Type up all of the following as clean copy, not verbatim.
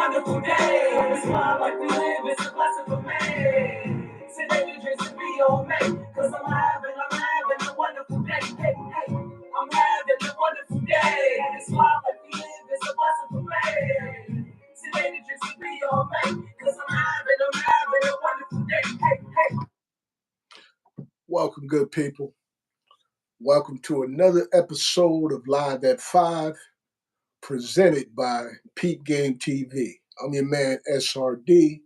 wonderful day. This my life we live, it's a blessing for me. Today the dreams to be on me, cause I'm having a wonderful day. Hey, hey, I'm having a wonderful day. This my life we live, it's a blessing for me. Today the dreams to be on me, cause I'm having a wonderful day. Hey, hey. Welcome, good people. Welcome to another episode of Live at 5, presented by Peep TV. I'm your man, SRD,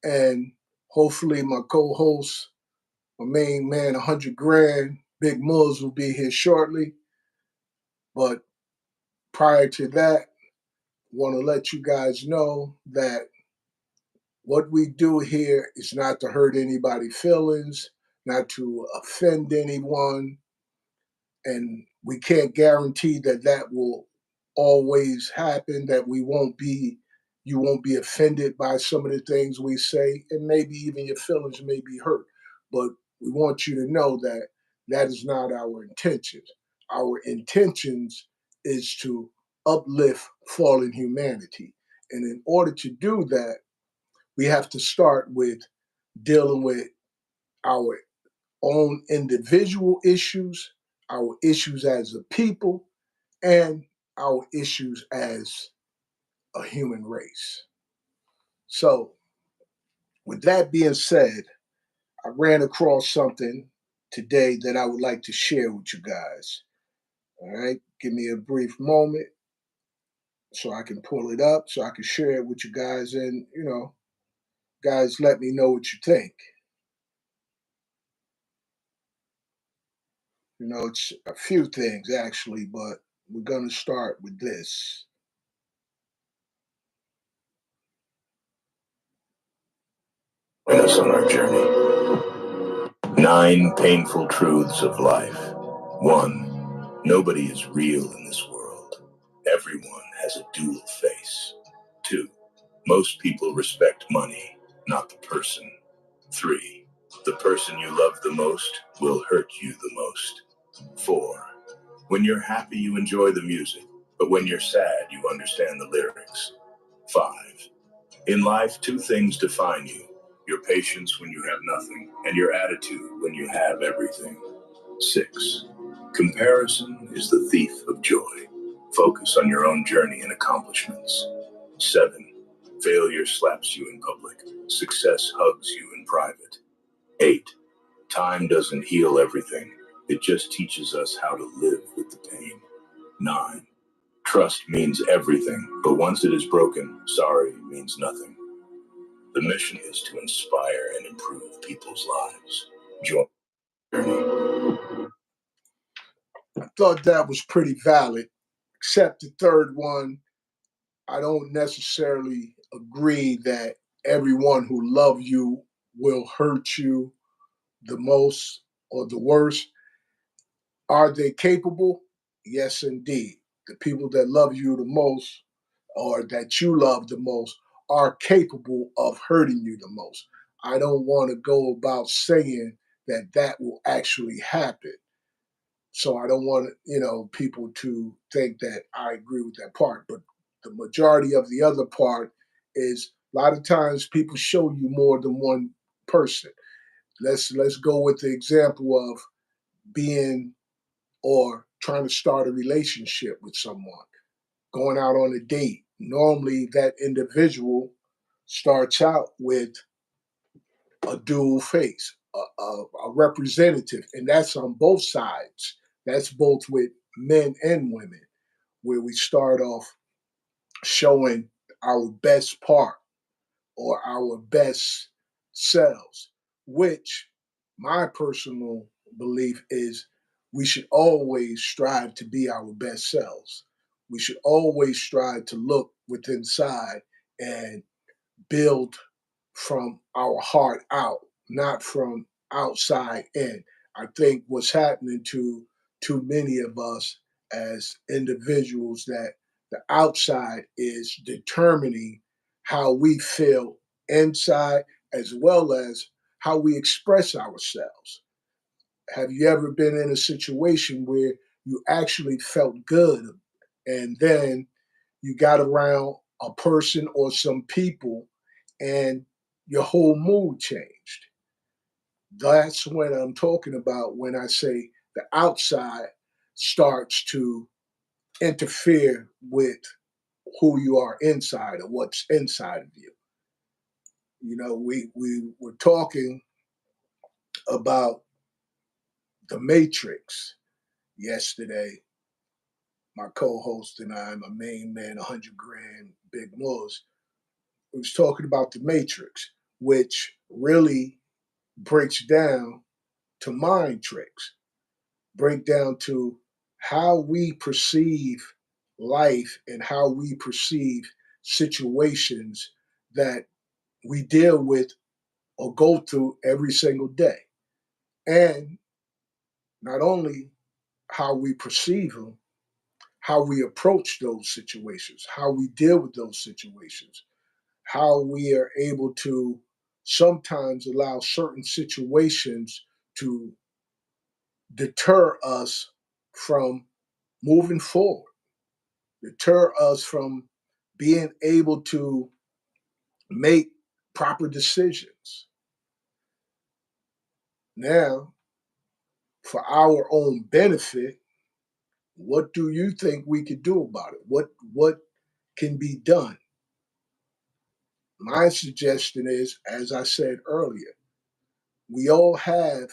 and hopefully my co-host, my main man, 100 Grand, Big Muzz, will be here shortly. But prior to that, want to let you guys know that what we do here is not to hurt anybody's feelings, not to offend anyone, and we can't guarantee that that will always happen, that you won't be offended by some of the things we say, and maybe even your feelings may be hurt. But we want you to know that that is not our intentions. Our intentions is to uplift fallen humanity. And in order to do that, we have to start with dealing with our own individual issues, our issues as a people, and our issues as a human race. So, with that being said, I ran across something today that I would like to share with you guys. All right, give me a brief moment so I can pull it up, so I can share it with you guys, and guys, let me know what you think. It's a few things actually, but we're going to start with this. Join us on our journey. 9 painful truths of life. 1. Nobody is real in this world. Everyone has a dual face. 2. Most people respect money, not the person. 3. The person you love the most will hurt you the most. 4. When you're happy, you enjoy the music, but when you're sad, you understand the lyrics. 5. In life, 2 things define you: your patience when you have nothing, and your attitude when you have everything. 6. Comparison is the thief of joy. Focus on your own journey and accomplishments. 7. Failure slaps you in public. Success hugs you in private. 8. Time doesn't heal everything. It just teaches us how to live with the pain. 9. Trust means everything, but once it is broken, sorry means nothing. The mission is to inspire and improve people's lives. Join the journey. I thought that was pretty valid, except the third one. I don't necessarily agree that everyone who loves you will hurt you the most or the worst. Are they capable? Yes, indeed. The people that love you the most or that you love the most are capable of hurting you the most. I don't want to go about saying that that will actually happen. So I don't want people to think that I agree with that part. But the majority of the other part is a lot of times people show you more than one person. Let's go with the example of being or trying to start a relationship with someone, going out on a date. Normally, that individual starts out with a dual face, a representative, and that's on both sides. That's both with men and women, where we start off showing our best part or our best selves, which my personal belief is we should always strive to be our best selves. We should always strive to look within inside and build from our heart out, not from outside in. I think what's happening to too many of us as individuals that the outside is determining how we feel inside as well as how we express ourselves. Have you ever been in a situation where you actually felt good and then you got around a person or some people, and your whole mood changed. That's when I'm talking about when I say the outside starts to interfere with who you are inside or what's inside of you. You know, we were talking about the Matrix yesterday. My co-host and I, my main man, 100 grand, Big Moz, was talking about the Matrix, which really breaks down to mind tricks, break down to how we perceive life and how we perceive situations that we deal with or go through every single day. And not only how we perceive them, how we approach those situations, how we deal with those situations, how we are able to sometimes allow certain situations to deter us from moving forward, deter us from being able to make proper decisions. Now, for our own benefit, what do you think we could do about it? What can be done? My suggestion is, as I said earlier, we all have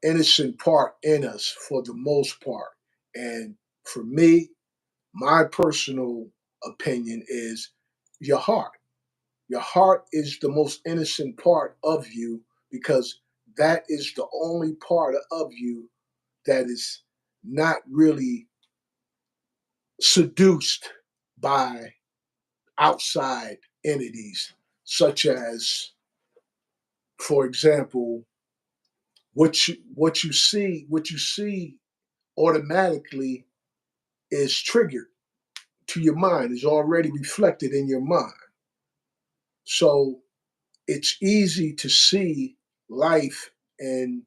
innocent part in us for the most part. And for me, my personal opinion is your heart. Your heart is the most innocent part of you because that is the only part of you that is not really seduced by outside entities, such as, for example, what you see automatically is triggered to your mind, is already reflected in your mind. So it's easy to see life in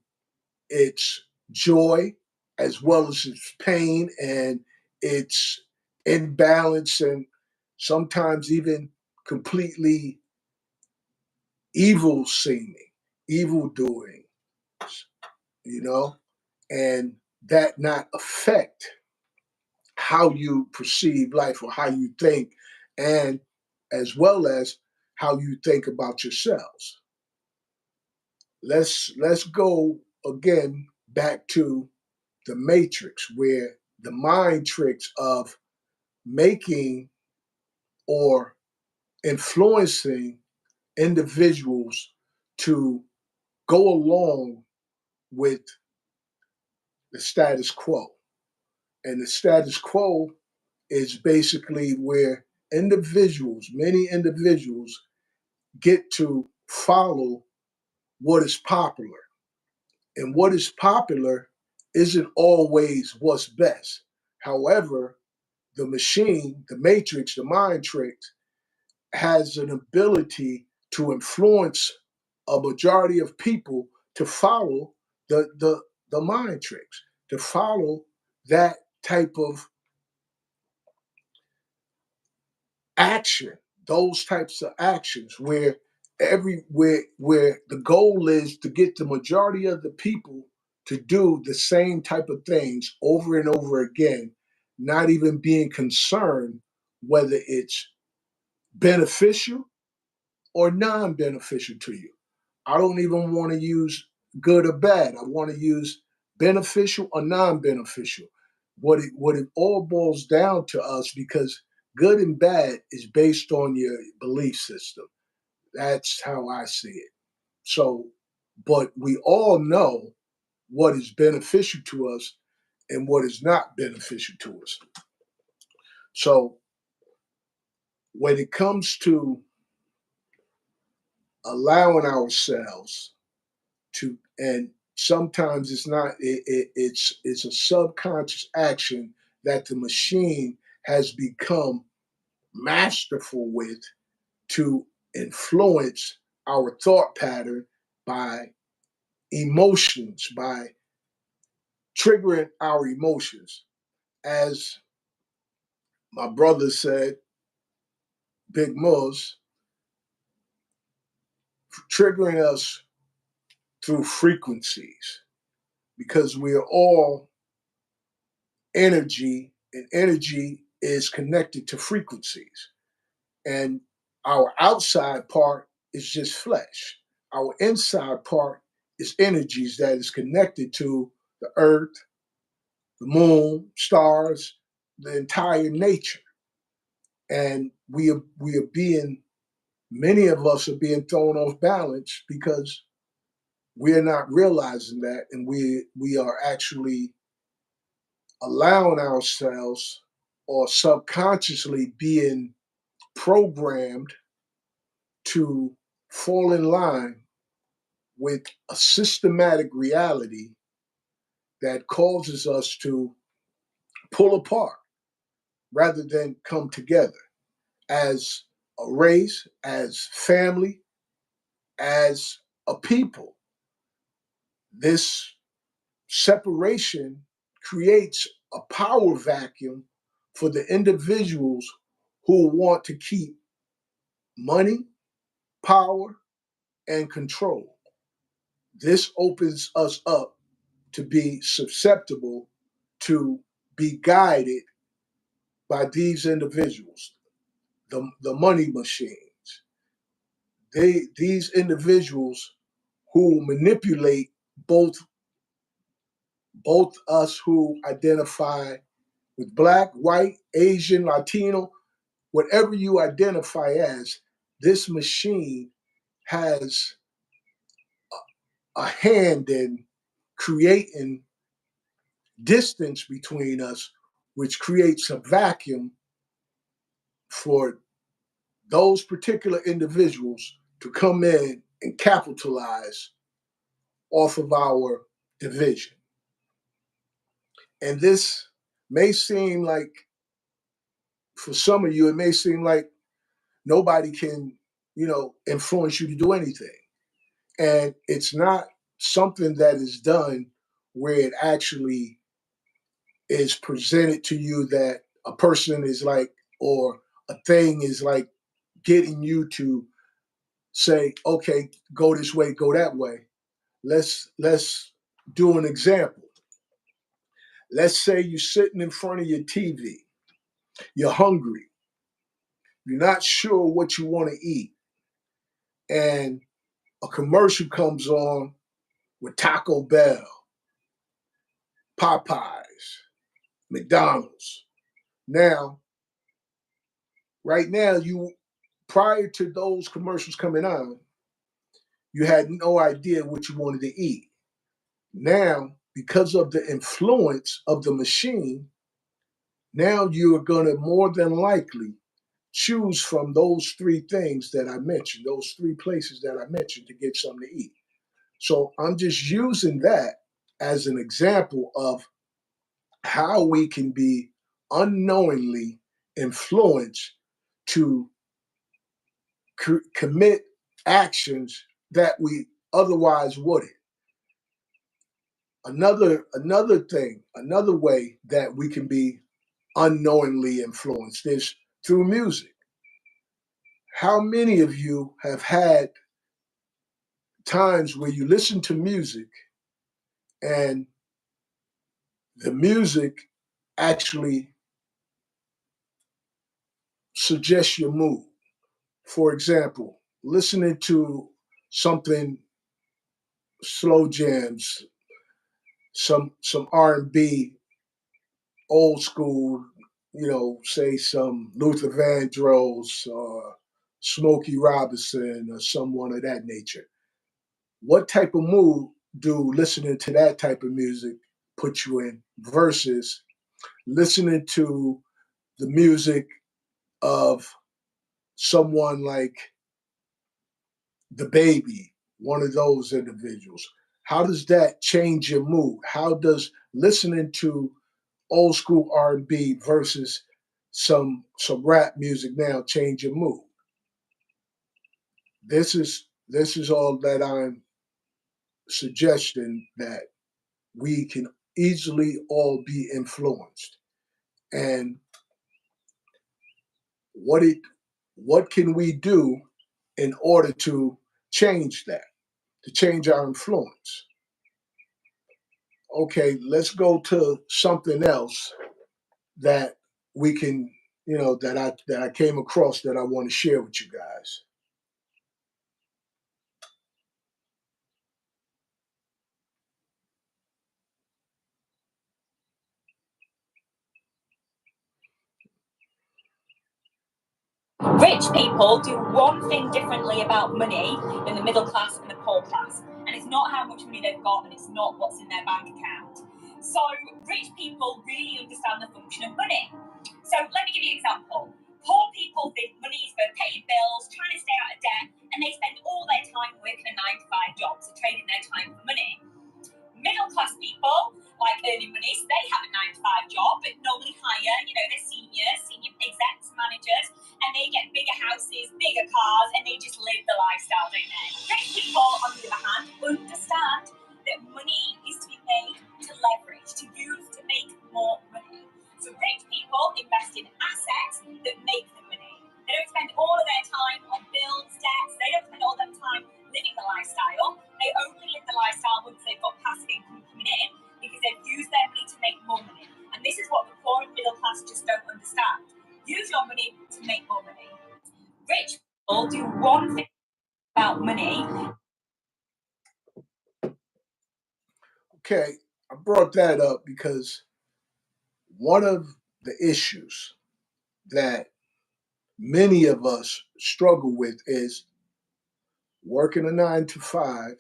its joy as well as its pain and its imbalance and sometimes even completely evil seeming, evil doing, you know, and that not affect how you perceive life or how you think, and as well as how you think about yourselves. Let's go again back to the matrix where the mind tricks of making or influencing individuals to go along with the status quo. And the status quo is basically where many individuals, get to follow what is popular. And what is popular isn't always what's best. However, the machine, the matrix, the mind tricks has an ability to influence a majority of people to follow the mind tricks, to follow that type of action, those types of actions where the goal is to get the majority of the people to do the same type of things over and over again, not even being concerned whether it's beneficial or non-beneficial to you. I don't even want to use good or bad. I want to use beneficial or non-beneficial. What it all boils down to us, because good and bad is based on your belief system. That's how I see it. So, but we all know what is beneficial to us and what is not beneficial to us. So when it comes to allowing ourselves to, and sometimes it's not it's a subconscious action that the machine has become masterful with to influence our thought pattern by emotions, by triggering our emotions. As my brother said, Big Moz, triggering us through frequencies because we're all energy, and energy is connected to frequencies. And our outside part is just flesh. Our inside part is energies that is connected to the earth, the moon, stars, the entire nature. And we are being many of us are being thrown off balance because we're not realizing that, and we are actually allowing ourselves or subconsciously being programmed to fall in line with a systematic reality that causes us to pull apart rather than come together as a race, as family, as a people. This separation creates a power vacuum for the individuals who want to keep money, power, and control. This opens us up to be susceptible to be guided by these individuals, the money machines. These individuals who manipulate both us who identify with black, white, Asian, Latino, whatever you identify as, this machine has a hand in creating distance between us, which creates a vacuum for those particular individuals to come in and capitalize off of our division. And this may seem like, for some of you, it may seem like nobody can, influence you to do anything. And it's not something that is done where it actually is presented to you that a person is like, or a thing is like getting you to say, okay, go this way, go that way. Let's do an example. Let's say you're sitting in front of your TV, you're hungry, you're not sure what you want to eat, and a commercial comes on with Taco Bell, Popeyes, McDonald's. Now, right now, you prior to those commercials coming on, you had no idea what you wanted to eat. Now, because of the influence of the machine, now you are going to more than likely choose from those three things that I mentioned, those three places that I mentioned to get something to eat. So I'm just using that as an example of how we can be unknowingly influenced to commit actions that we otherwise wouldn't. Another way that we can be unknowingly influenced is through music. How many of you have had times where you listen to music and the music actually suggests your mood? For example, listening to something slow jams, some R&B, old school, say some Luther Vandross or Smokey Robinson or someone of that nature. What type of mood do listening to that type of music put you in versus listening to the music of someone like the Baby, one of those individuals? How does that change your mood? How does listening to old school R&B versus some rap music now change your mood? This is all that I'm suggesting, that we can easily all be influenced. And what it what can we do in order to change that, to change our influence? Okay, let's go to something else that we can, that I came across that I want to share with you guys. Rich people do one thing differently about money than the middle class and the poor class, and it's not how much money they've got, and it's not what's in their bank account. So rich people really understand the function of money. So let me give you an example. Poor people think money is for paying bills, trying to stay out of debt, and they spend all their time working a 9-to-5 job, so trading their time for money. Middle class people like earning money, so they have a 9-to-5 job, but normally higher, they're senior execs, managers, and they get bigger houses, bigger cars, and they just live the lifestyle, don't they? Rich people, on the other hand, understand that money is to be made to leverage, to use to make more money. So rich people invest in assets that make them money. They don't spend all of their time on bills, debts. They don't spend all their time living the lifestyle. They only live the lifestyle once they've got passive income coming in, because they've used their money to make more money. And this is what the poor and middle class just don't understand. Use your money to make more money. Rich people do one thing about money. Okay, I brought that up because one of the issues that many of us struggle with is working a 9 to 5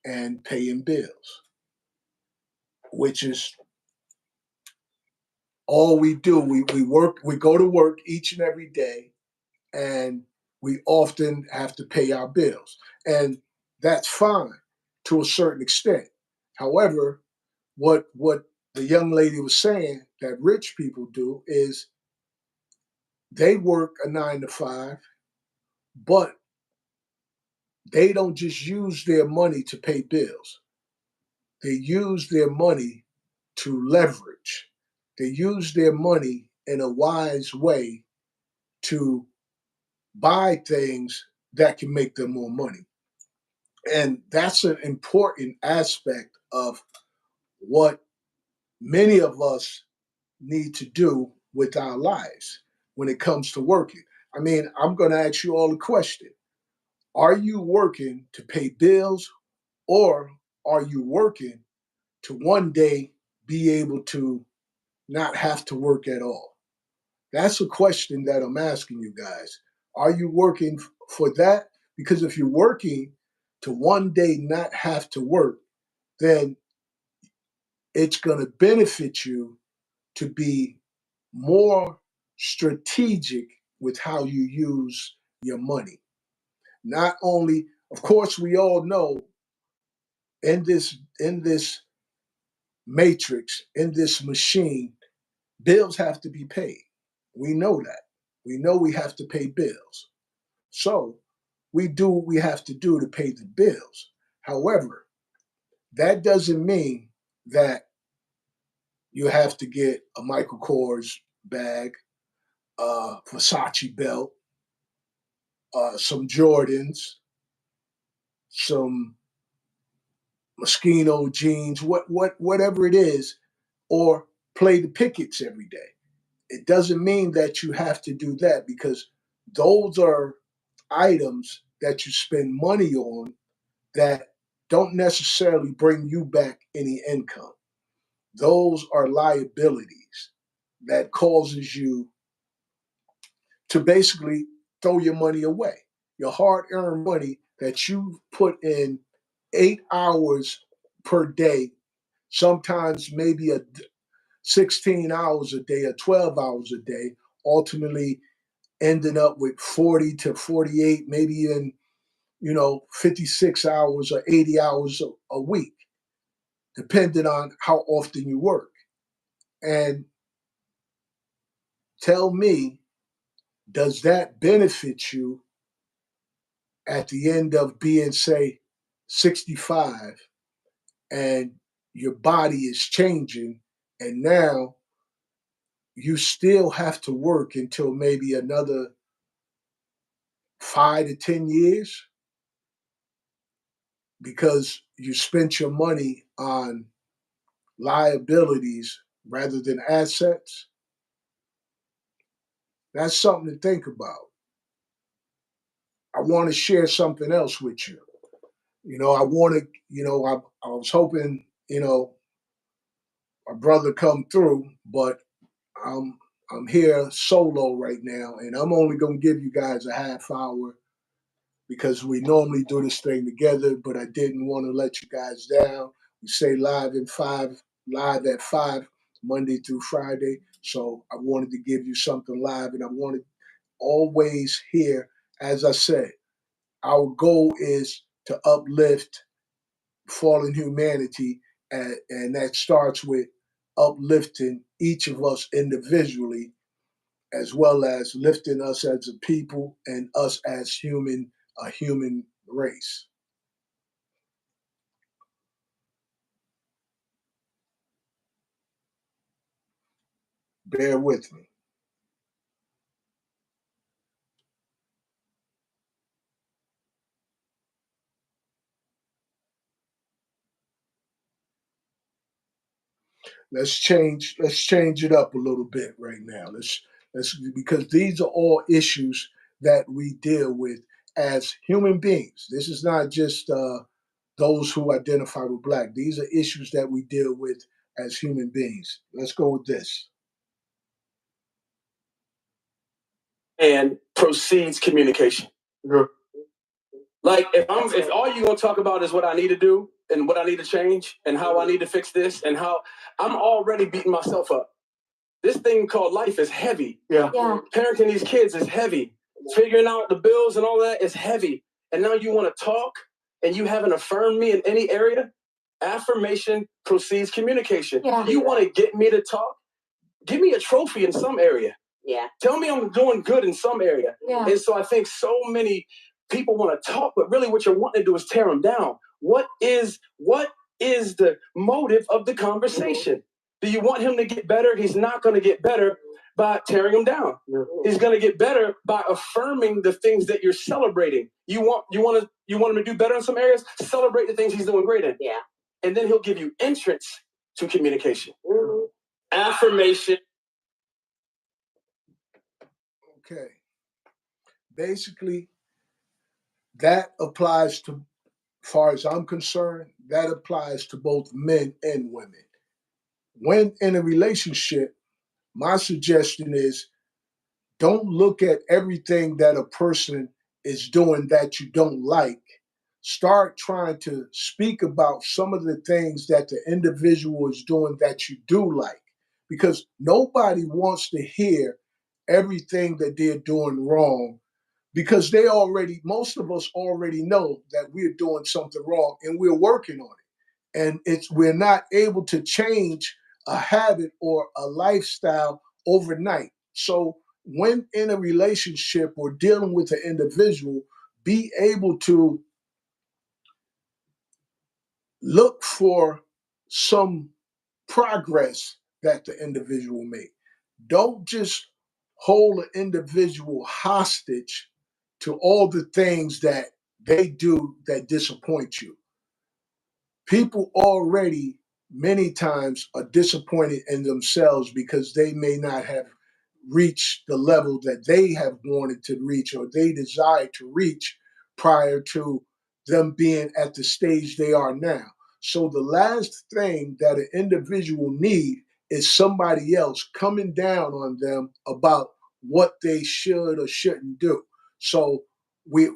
and paying bills, which is all we do. We work, we go to work each and every day, and we often have to pay our bills. And that's fine to a certain extent. However, what the young lady was saying that rich people do is they work a 9 to 5, but they don't just use their money to pay bills. They use their money to leverage. They use their money in a wise way to buy things that can make them more money. And that's an important aspect of what many of us need to do with our lives when it comes to working. I mean, I'm going to ask you all a question. Are you working to pay bills, or are you working to one day be able to not have to work at all? That's a question that I'm asking you guys. Are you working for that? Because if you're working to one day not have to work, then it's going to benefit you to be more strategic with how you use your money. Not only, of course, we all know in this matrix, in this machine, bills have to be paid. We know that. We know we have to pay bills. So we do what we have to do to pay the bills. However, that doesn't mean that you have to get a Michael Kors bag, a Versace belt, some Jordans, some Moschino jeans, whatever it is, or play the pickets every day. It doesn't mean that you have to do that, because those are items that you spend money on that don't necessarily bring you back any income. Those are liabilities that causes you to basically throw your money away. Your hard-earned money that you put in 8 hours per day, sometimes maybe 16 hours a day or 12 hours a day, ultimately ending up with 40 to 48, maybe even 56 hours or 80 hours a week, depending on how often you work. And tell me, does that benefit you at the end of being, say, 65, and your body is changing, and now you still have to work until maybe another 5 to 10 years because you spent your money on liabilities rather than assets, that's something to think about. I want to share something else with you. I want to, I was hoping, my brother come through, but I'm I'm here solo right now, and I'm only gonna give you guys a half hour because we normally do this thing together, but I didn't want to let you guys down. We say live at 5, Monday through Friday. So I wanted to give you something live, and I wanted always here, as I said, our goal is to uplift fallen humanity, and that starts with uplifting each of us individually, as well as lifting us as a people and us as a human race. Bear with me. Let's change it up a little bit right now. Let's because these are all issues that we deal with as human beings. This is not just those who identify with black. These are issues that we deal with as human beings. Let's go with this. And proceeds communication. Yeah. Like if all you gonna talk about is what I need to do and what I need to change and how I need to fix this and how I'm already beating myself up. This thing called life is heavy. Yeah. Parenting these kids is heavy. Figuring out the bills and all that is heavy. And now you want to talk and you haven't affirmed me in any area. Affirmation precedes communication. Yeah. You want to get me to talk? Give me a trophy in some area. Yeah. Tell me I'm doing good in some area. Yeah. And so I think so many people want to talk, but really what you're wanting to do is tear them down. What is the motive of the conversation? Do you want him to get better? He's not going to get better by tearing him down. Yeah. He's going to get better by affirming the things that you're celebrating. You want him to do better in some areas? Celebrate the things he's doing great in. Yeah. And then he'll give you entrance to communication. Mm-hmm. Affirmation. Okay. Basically, that applies to, far as I'm concerned, that applies to both men and women. When in a relationship, my suggestion is don't look at everything that a person is doing that you don't like. Start trying to speak about some of the things that the individual is doing that you do like. Because nobody wants to hear everything that they're doing wrong because most of us already know that we're doing something wrong and we're working on it. And we're not able to change a habit or a lifestyle overnight. So when in a relationship or dealing with an individual, be able to look for some progress that the individual made. Don't just hold an individual hostage to all the things that they do that disappoint you. People already many times are disappointed in themselves because they may not have reached the level that they have wanted to reach or they desire to reach prior to them being at the stage they are now. So the last thing that an individual need is somebody else coming down on them about what they should or shouldn't do. So we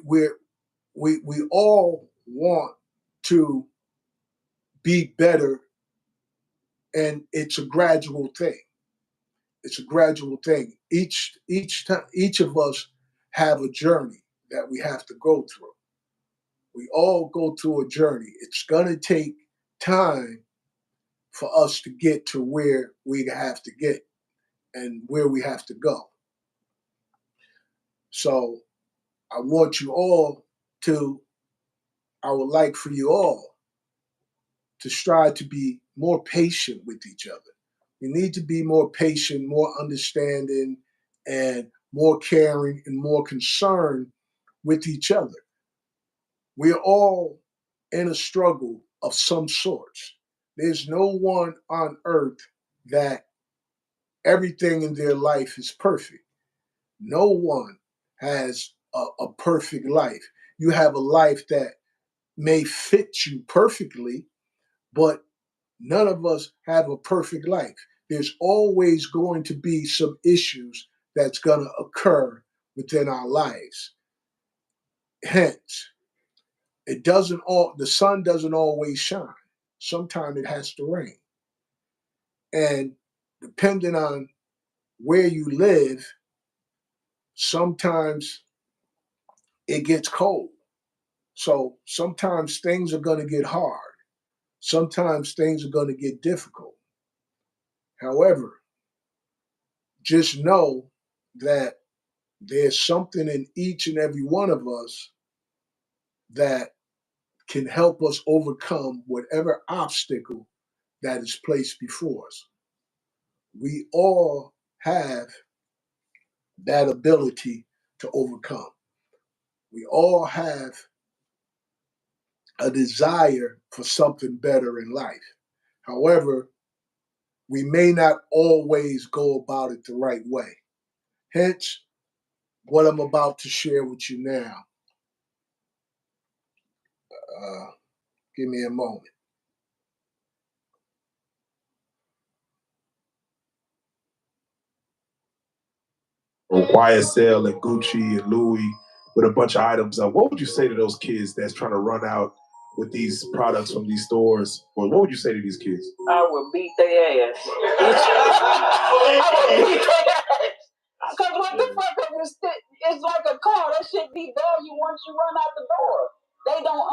all want to be better, and it's a gradual thing. It's a gradual thing. Each of us have a journey that we have to go through. We all go through a journey. It's gonna take time for us to get to where we have to get and where we have to go. So I want you all to, I would like for you all to strive to be more patient with each other. We need to be more patient, more understanding, and more caring and more concerned with each other. We're all in a struggle of some sorts. There's no one on earth that everything in their life is perfect. No one has a perfect life. You have a life that may fit you perfectly, but none of us have a perfect life. There's always going to be some issues that's going to occur within our lives. Hence, the sun doesn't always shine. Sometimes it has to rain. And depending on where you live, sometimes it gets cold. So sometimes things are going to get hard. Sometimes things are going to get difficult. However, just know that there's something in each and every one of us that can help us overcome whatever obstacle that is placed before us. We all have that ability to overcome. We all have a desire for something better in life. However, we may not always go about it the right way. Hence, what I'm about to share with you now. Give me a moment. YSL and Gucci and Louis with a bunch of items. What would you say to those kids that's trying to run out with these products from these stores? Or what would you say to these kids? I would beat their ass. I would beat their ass. Because what the fuck it's like a car. That shit be value once you run out the door. They don't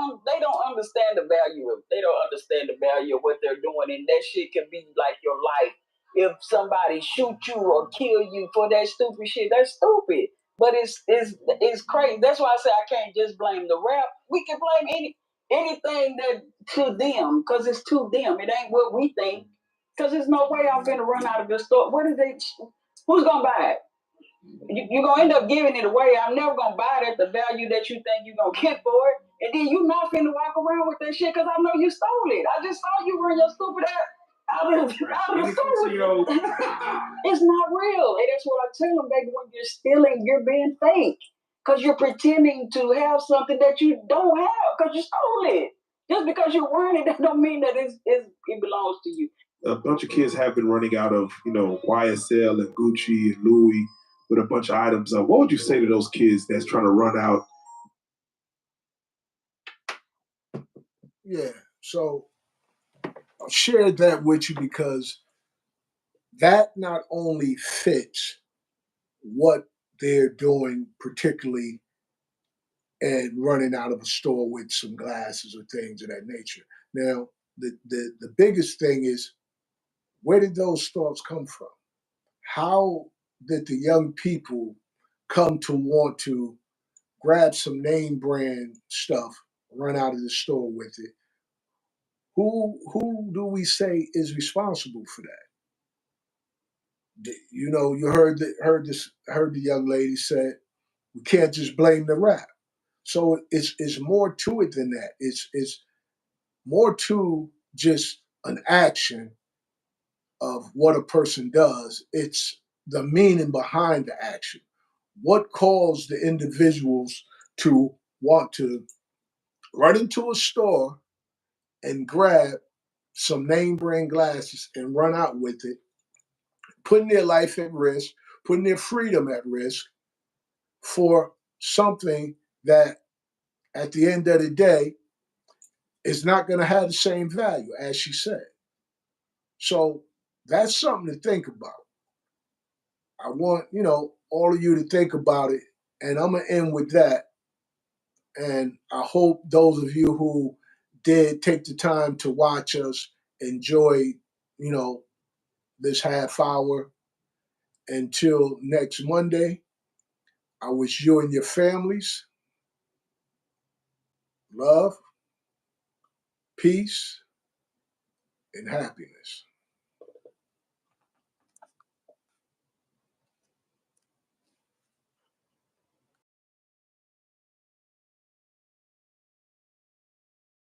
understand the value of what they're doing, and that shit can be like your life. If somebody shoot you or kill you for that stupid shit, that's stupid. But it's crazy. That's why I say I can't just blame the rap. We can blame anything that to them, because it's to them. It ain't what we think. Because there's no way I'm finna run out of the store. Who's gonna buy it? You're gonna end up giving it away. I'm never gonna buy it at the value that you think you're gonna get for it. And then you're not finna walk around with that shit because I know you stole it. I just saw you run your stupid ass out of the store. It's not real. And that's what I tell them, baby. When you're stealing, you're being fake. Because you're pretending to have something that you don't have because you stole it. Just because you're wearing it, that don't mean that it belongs to you. A bunch of kids have been running out of, YSL and Gucci and Louis with a bunch of items. What would you say to those kids that's trying to run out? Yeah, so I shared that with you because that not only fits what they're doing, particularly and running out of a store with some glasses or things of that nature. Now, the biggest thing is, where did those thoughts come from? How did the young people come to want to grab some name brand stuff, run out of the store with it? Who do we say is responsible for that? You heard the young lady said we can't just blame the rap. So it's more to it than that. It's more to just an action of what a person does. It's the meaning behind the action. What caused the individuals to want to run into a store and grab some name brand glasses and run out with it, putting their life at risk, putting their freedom at risk for something that at the end of the day is not going to have the same value, as she said. So that's something to think about. I want, all of you to think about it. And I'm going to end with that. And I hope those of you who did take the time to watch us enjoy, this half hour. Until next Monday, I wish you and your families love, peace, and happiness.